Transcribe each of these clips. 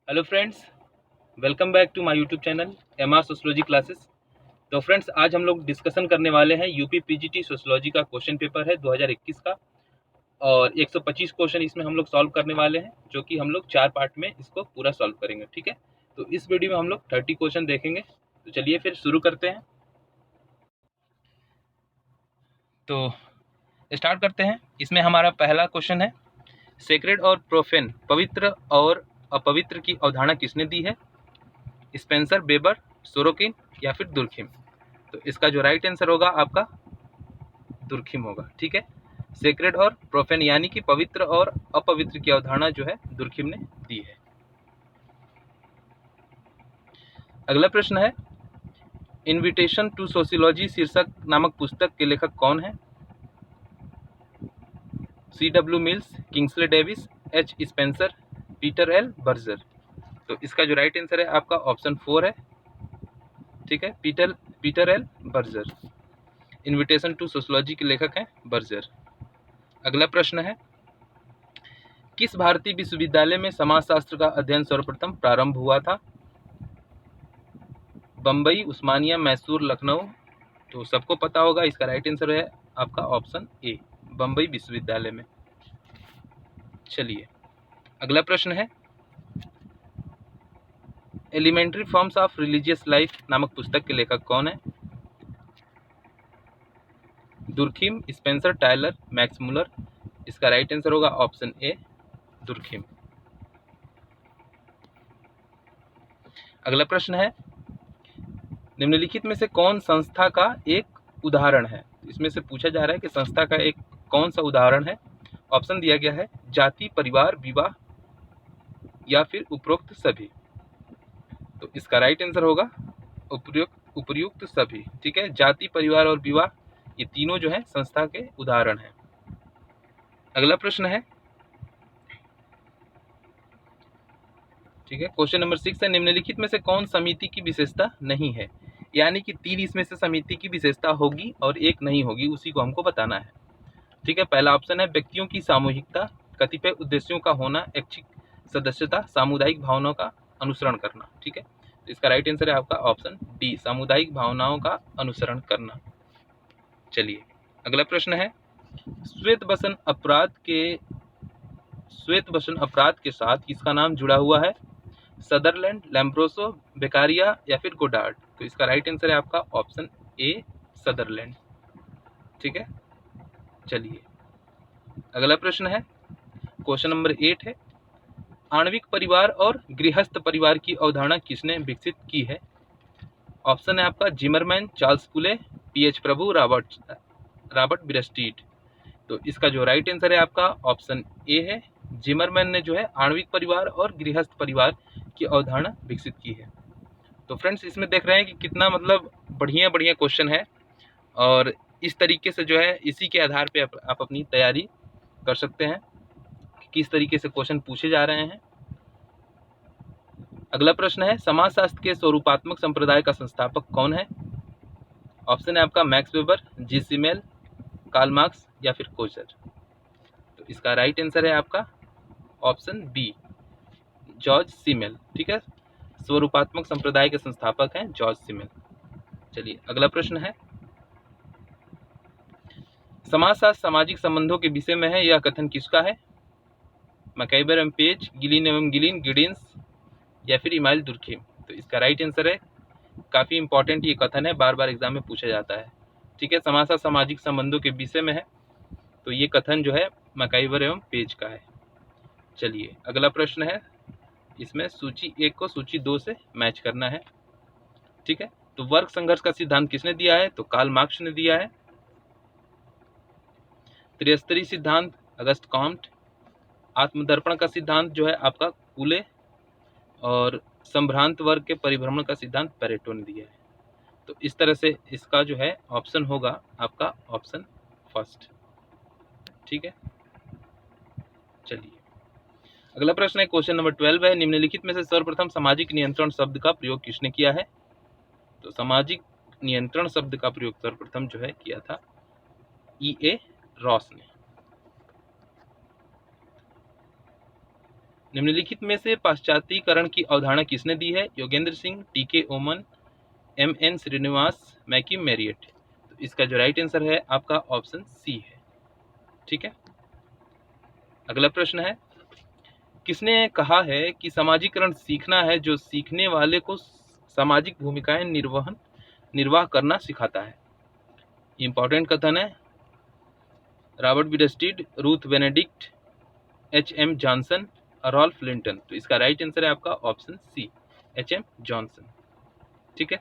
Hello friends, welcome back to my YouTube channel MR sociology classes. तो friends, आज हम लोग डिस्कशन करने वाले हैं यूपी पीजीटी सोशियोलॉजी का क्वेश्चन पेपर है 2021 का। और 125 क्वेश्चन इसमें हम लोग सॉल्व करने वाले हैं, जो कि हम लोग 4 पार्ट में इसको पूरा सॉल्व करेंगे। ठीक है, तो इस वीडियो में हम लोग 30 क्वेश्चन देखेंगे। तो चलिए फिर शुरू करते हैं। तो स्टार्ट करते हैं। इसमें हमारा पहला क्वेश्चन है, सेक्रेड और प्रोफेन, पवित्र और अपवित्र की अवधारणा किसने दी है? स्पेंसर, वेबर, सोरोकिन या फिर दुर्खिम? तो इसका जो राइट आंसर होगा आपका दुर्खिम होगा। ठीक है, सेक्रेड और प्रोफेन यानी कि पवित्र और अपवित्र की अवधारणा जो है दुर्खिम ने दी है। अगला प्रश्न है, इनविटेशन टू सोशियोलॉजी शीर्षक नामक पुस्तक के लेखक कौन है? C.W. Mills, Kingsley Davis, H. Spencer, Peter L Berger? तो इसका जो राइट आंसर है आपका ऑप्शन 4 है। ठीक है, Peter L Berger invitation to sociology के लेखक हैं बर्जर। अगला प्रश्न है, किस भारतीय विश्वविद्यालय में समाजशास्त्र का अध्ययन सर्वप्रथम प्रारंभ हुआ था? बम्बई, उस्मानिया, मैसूर, लखनऊ? तो सबको पता होगा, इसका राइट आंसर है आपका ऑप्शन ए, बम्बई विश्वविद्यालय में। चलिए अगला प्रश्न है, elementary forms of religious life नामक पुस्तक के लेखक कौन है? Durkheim, Spencer, Tylor, Max Muller? इसका राइट आंसर होगा ऑप्शन ए, दुर्खिम। अगला प्रश्न है, निम्नलिखित में से कौन संस्था का एक उदाहरण है? इसमें से पूछा जा रहा है कि संस्था का एक कौन सा उदाहरण है। ऑप्शन दिया गया है, जाति, परिवार, विवाह या फिर उपरोक्त सभी? तो इसका राइट आंसर होगा उपयुक्त सभी। ठीक है, जाति, परिवार और विवाह ये तीनों जो है संस्था के उदाहरण हैं। अगला प्रश्न है, ठीक है, क्वेश्चन नंबर 6 है, निम्नलिखित में से कौन समिति की विशेषता नहीं है? यानी कि 3 इसमें से समिति की विशेषता होगी और एक नहीं होगी, उसी को हमको बताना है। ठीक है, पहला ऑप्शन है, व्यक्तियों की सामूहिकता, कतिपय उद्देश्यों का होना, ऐच्छिक सदस्यता, सामुदायिक भावनाओं का अनुसरण करना। ठीक है, तो इसका राइट आंसर है आपका ऑप्शन डी, सामुदायिक भावनाओं का अनुसरण करना। चलिए अगला प्रश्न है, श्वेत बसन अपराध के साथ किसका नाम जुड़ा हुआ है? सदरलैंड, लैम्ब्रोसो, बेकारिया या फिर गोडार्ड? तो इसका राइट आंसर है आपका ऑप्शन ए, सदरलैंड। ठीक है, चलिए अगला प्रश्न है, क्वेश्चन नंबर 8 है, आणविक परिवार और गृहस्थ परिवार की अवधारणा किसने विकसित की है? ऑप्शन है आपका जिमरमैन, चार्ल्स पुले, पीएच प्रभु, रॉबर्ट बिरस्टीट? तो इसका जो राइट आंसर है आपका ऑप्शन ए है, जिमरमैन ने जो है आणविक परिवार और गृहस्थ परिवार की अवधारणा विकसित की है। तो फ्रेंड्स, इसमें देख रहे हैं कि कितना मतलब बढ़िया बढ़िया क्वेश्चन है, और इस तरीके से जो है इसी के आधार पे आप अपनी तैयारी कर सकते हैं कि किस तरीके से क्वेश्चन पूछे जा रहे हैं। अगला प्रश्न है, समाजशास्त्र के स्वरूपात्मक संप्रदाय का संस्थापक कौन है? ऑप्शन है आपका मैक्स वेबर, जी सीमेल, कार्ल मार्क्स या फिर कोजर? तो इसका राइट आंसर है आपका ऑप्शन बी, जॉर्ज सीमेल। ठीक है, स्वरूपात्मक संप्रदाय के संस्थापक हैं जॉर्ज सीमेल। चलिए अगला प्रश्न है, समाजशास्त्र सामाजिक संबंधों के विषय में है, यह कथन किसका है? मैकइवर एवं पेज, गिलिन एवं गिलिन, गिडिंस या फिर इमाइल दुर्खिम? तो इसका राइट आंसर है, काफी इंपॉर्टेंट ये कथन है, बार बार एग्जाम में पूछा जाता है। ठीक है, समाजशास्त्र सामाजिक संबंधों के विषय में है, तो ये कथन जो है मैकइवर एवं पेज का है। चलिए अगला प्रश्न है, इसमें सूची 1 को सूची 2 से मैच करना है। ठीक है, तो वर्ग संघर्ष का सिद्धांत किसने दिया है? तो कार्ल मार्क्स ने दिया है। त्रिस्तरीय सिद्धांत अगस्त कॉम्ट। आत्मदर्पण का सिद्धांत जो है आपका कूले, और संभ्रांत वर्ग के परिभ्रमण का सिद्धांत पेरेटो ने दिया है। तो इस तरह से इसका जो है ऑप्शन होगा आपका ऑप्शन फर्स्ट। ठीक है, चलिए अगला प्रश्न है, क्वेश्चन नंबर 12 है, निम्नलिखित में से सर्वप्रथम सामाजिक नियंत्रण शब्द का प्रयोग किसने किया है? तो सामाजिक नियंत्रण शब्द का प्रयोग सर्वप्रथम जो है किया था E.A. रॉस ने। निम्नलिखित में से पाश्चात्यकरण की अवधारणा किसने दी है? योगेंद्र सिंह, टी.के. ओमन, एम.एन. श्रीनिवास, मैकिम मेरियट। तो इसका जो राइट आंसर है आपका ऑप्शन सी है। ठीक है, अगला प्रश्न है, किसने कहा है कि समाजीकरण सीखना है जो सीखने वाले को सामाजिक भूमिकाएं निर्वाह करना सिखाता है? इंपॉर्टेंट कथन है। Robert Bierstedt, Ruth Benedict, H M. Johnson, Ralph Linton. तो इसका राइट आंसर है आपका ऑप्शन सी, एच.एम. जॉनसन। ठीक है,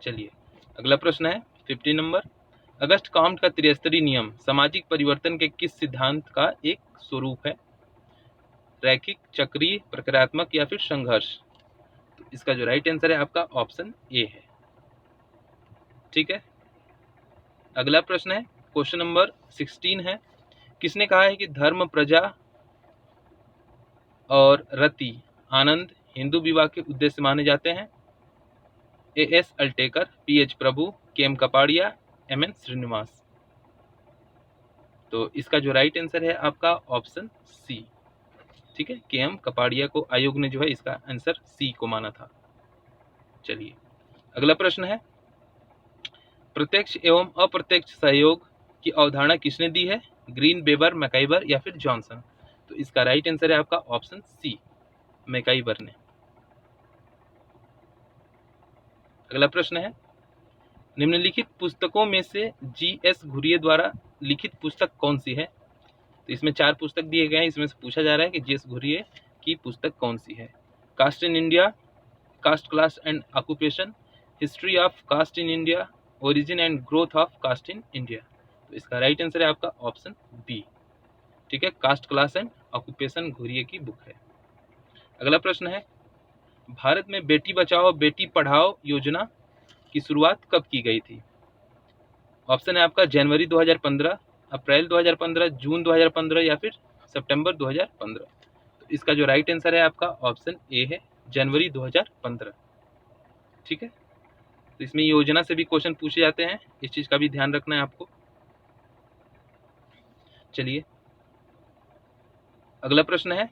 चलिए अगला प्रश्न है 15 नंबर, अगस्ट कॉम्ट का त्रिस्तरीय नियम सामाजिक परिवर्तन के किस सिद्धांत का एक स्वरूप है? रैखिक, चक्रीय, प्रक्रियात्मक या फिर संघर्ष? तो इसका जो राइट आंसर है आपका ऑप्शन ए है। ठीक है, अगला प्रश्न है क्वेश्चन नंबर 16 है, किसने कहा है कि धर्म, प्रजा और रति, आनंद हिंदू विवाह के उद्देश्य माने जाते हैं? ए.एस. अल्टेकर, पी.एच. प्रभु, के.एम. कपाड़िया, एम.एन. श्रीनिवास। तो इसका जो राइट आंसर है आपका ऑप्शन सी। ठीक है, के.एम. कपाड़िया को आयोग ने जो है इसका आंसर सी को माना था। चलिए अगला प्रश्न है, प्रत्यक्ष एवं अप्रत्यक्ष सहयोग की अवधारणा किसने दी है? ग्रीन, वेबर, मैकाइवर या फिर जॉनसन? तो इसका राइट आंसर है आपका ऑप्शन सी, मैकाइवर ने। अगला प्रश्न है, निम्नलिखित पुस्तकों में से जी.एस. घुरिये द्वारा लिखित पुस्तक कौन सी है? तो इसमें 4 पुस्तक दिए गए हैं, इसमें से पूछा जा रहा है कि जी.एस. घुरिये की पुस्तक कौन सी है? Caste in India, caste, class and occupation, history of caste in India, origin and growth of caste in India. तो इसका राइट आंसर है आपका ऑप्शन बी। ठीक है, caste, class and occupation Ghurye की बुक है। अगला प्रश्न है, भारत में बेटी बचाओ बेटी पढ़ाओ योजना की शुरुआत कब की गई थी? ऑप्शन है आपका जनवरी 2015, अप्रैल 2015, जून 2015 या फिर सितंबर 2015। तो इसका जो राइट आंसर है आपका ऑप्शन ए है, जनवरी 2015। ठीक है, तो इसमें योजना से भी क्वेश्चन पूछे जाते हैं, इस चीज का भी ध्यान रखना है आपको। चलिए अगला प्रश्न है,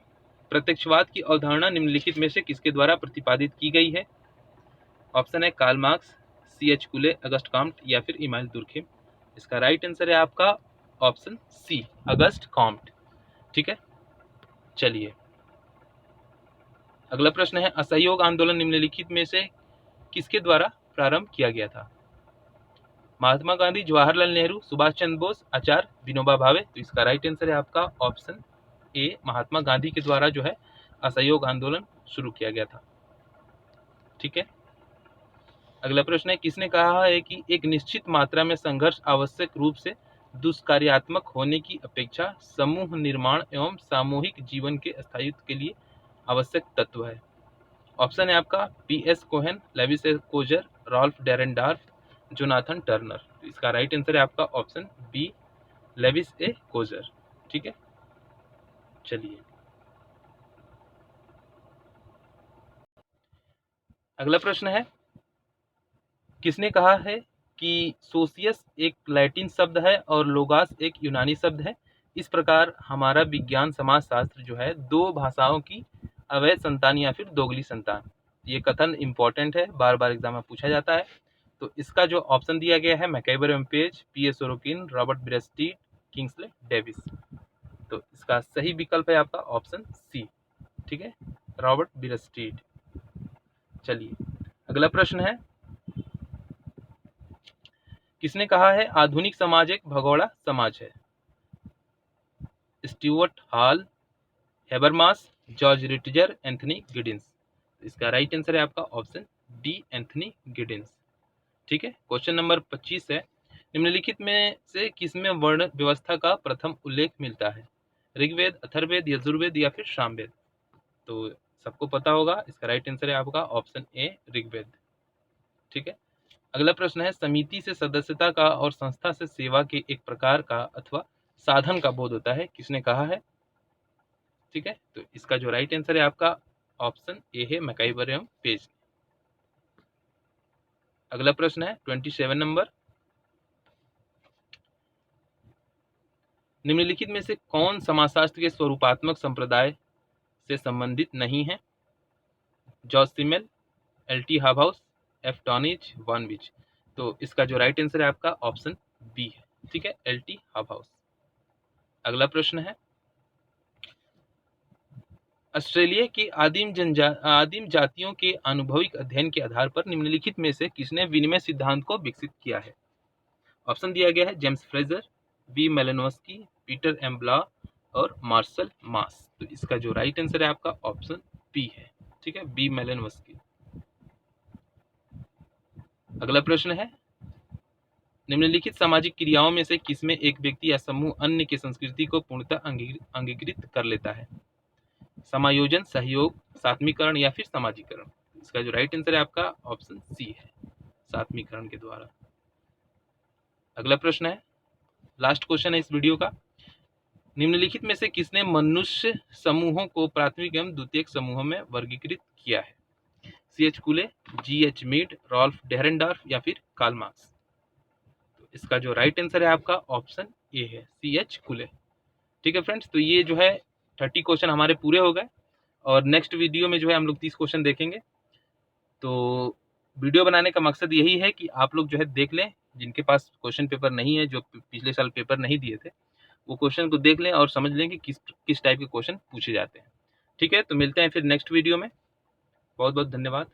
प्रत्यक्षवाद की अवधारणा निम्नलिखित में से किसके द्वारा प्रतिपादित की गई है? ऑप्शन है कार्ल मार्क्स, सी.एच. कुले, अगस्ट कॉम्ट या फिर इमानुएल दुर्खेम। इसका राइट आंसर है आपका ऑप्शन सी, अगस्ट कॉम्ट। ठीक है, चलिए अगला प्रश्न है, असहयोग आंदोलन निम्नलिखित में से किसके द्वारा प्रारंभ किया गया था? महात्मा गांधी, जवाहरलाल नेहरू, सुभाष चंद्र बोस, आचार्य विनोबा भावे। तो इसका राइट आंसर है आपका ऑप्शन ए, महात्मा गांधी के द्वारा जो है असहयोग आंदोलन शुरू किया गया था। ठीक है, अगला प्रश्न है, किसने कहा है कि एक निश्चित मात्रा में संघर्ष आवश्यक रूप से दुष्कार्यात्मक होने की अपेक्षा समूह निर्माण एवं सामूहिक जीवन के स्थायित्व के लिए आवश्यक तत्व है? ऑप्शन है आपका P S. Cohen, Lewis A. Coser, Ralf Dahrendorf, Jonathan Turner. तो इसका राइट आंसर है आपका option B, Lewis A. Coser. ठीक है, चलिए अगला प्रश्न है, किसने कहा है कि सोसियस एक लैटिन शब्द है और लोगास एक यूनानी शब्द है? इस प्रकार हमारा विज्ञान समाजशास्त्र जो है दो भाषाओं की अवैध संतान या फिर दोगली संतान। ये कथन इंपॉर्टेंट है, बार बार एग्जाम में पूछा जाता है। तो इसका जो ऑप्शन दिया गया है MacIver M Page, P A. Sorokin, Robert Bierstedt, Kingsley Davis. तो इसका सही विकल्प है आपका ऑप्शन सी। ठीक है, रॉबर्ट ब्रेस्टीड। चलिए अगला प्रश्न है, किसने कहा है आधुनिक समाज एक भगोड़ा समाज है? Stuart Hall, Habermas, George Ritzer, Anthony Giddens. इसका राइट आंसर है आपका ऑप्शन डी, एंथनी गिडिंस। ठीक है, क्वेश्चन नंबर 25 है, निम्नलिखित में से किसमें वर्ण व्यवस्था का प्रथम उल्लेख मिलता है? ऋग्वेद, अथर्ववेद, यजुर्वेद या फिर सामवेद? तो सबको पता होगा, इसका राइट आंसर है आपका ऑप्शन ए, ऋग्वेद। ठीक है, अगला प्रश्न है, समिति से सदस्यता का और संस्था से सेवा के एक प्रकार का अथवा साधन का बोध होता है, किसने कहा है? ठीक है, तो इसका जो राइट आंसर है आपका ऑप्शन ए है, मैकइवर एवं पेज। अगला प्रश्न है 27 नंबर, निम्नलिखित में से कौन समाजशास्त्र के स्वरूपात्मक संप्रदाय से संबंधित नहीं है? Georg Simmel, L T. Hobhouse, F. Tonnies, von Wiese. तो इसका जो राइट आंसर है आपका ऑप्शन बी है। ठीक है, एल.टी. हाउस। अगला प्रश्न है, ऑस्ट्रेलिया की आदिम जातियों के अनुभविक अध्ययन के आधार पर निम्नलिखित में से किसने विनिमय सिद्धांत को विकसित किया है? ऑप्शन दिया गया है James Frazer, B. Malinowski, Peter M. Blau और मार्शल मास। तो इसका जो राइट आंसर है आपका ऑप्शन बी है। ठीक है, बी. मेलिनोव्स्की। अगला प्रश्न है, निम्नलिखित सामाजिक क्रियाओं में से किसमें एक व्यक्ति या समूह अन्य की संस्कृति को पूर्णतः अंगीकृत कर लेता है? समायोजन, सहयोग, सात्मीकरण या फिर समाजीकरण। इसका जो राइट आंसर है आपका ऑप्शन सी है, सात्मीकरण के द्वारा। अगला प्रश्न है, लास्ट क्वेश्चन है इस वीडियो का, निम्नलिखित में से किसने मनुष्य समूहों को प्राथमिक एवं द्वितीयक समूहों में वर्गीकृत किया है? सी.एच. कुले, जी.एच. मीड, रॉल्फ डेहरेनडॉर्फ या फिर कार्ल मार्क्स। तो इसका जो राइट आंसर है आपका ऑप्शन ए है, सी.एच. कुले। ठीक है फ्रेंड्स, तो ये जो है 30 क्वेश्चन हमारे पूरे हो गए और नेक्स्ट वीडियो में जो है हम लोग 30 क्वेश्चन देखेंगे। तो वीडियो बनाने का मकसद यही है कि आप लोग जो है देख लें, जिनके पास क्वेश्चन पेपर नहीं है, जो पिछले साल पेपर नहीं दिए थे, वो क्वेश्चन को देख लें और समझ लें कि किस टाइप के क्वेश्चन पूछे जाते हैं। ठीक है, तो मिलते हैं फिर नेक्स्ट वीडियो में। बहुत बहुत धन्यवाद।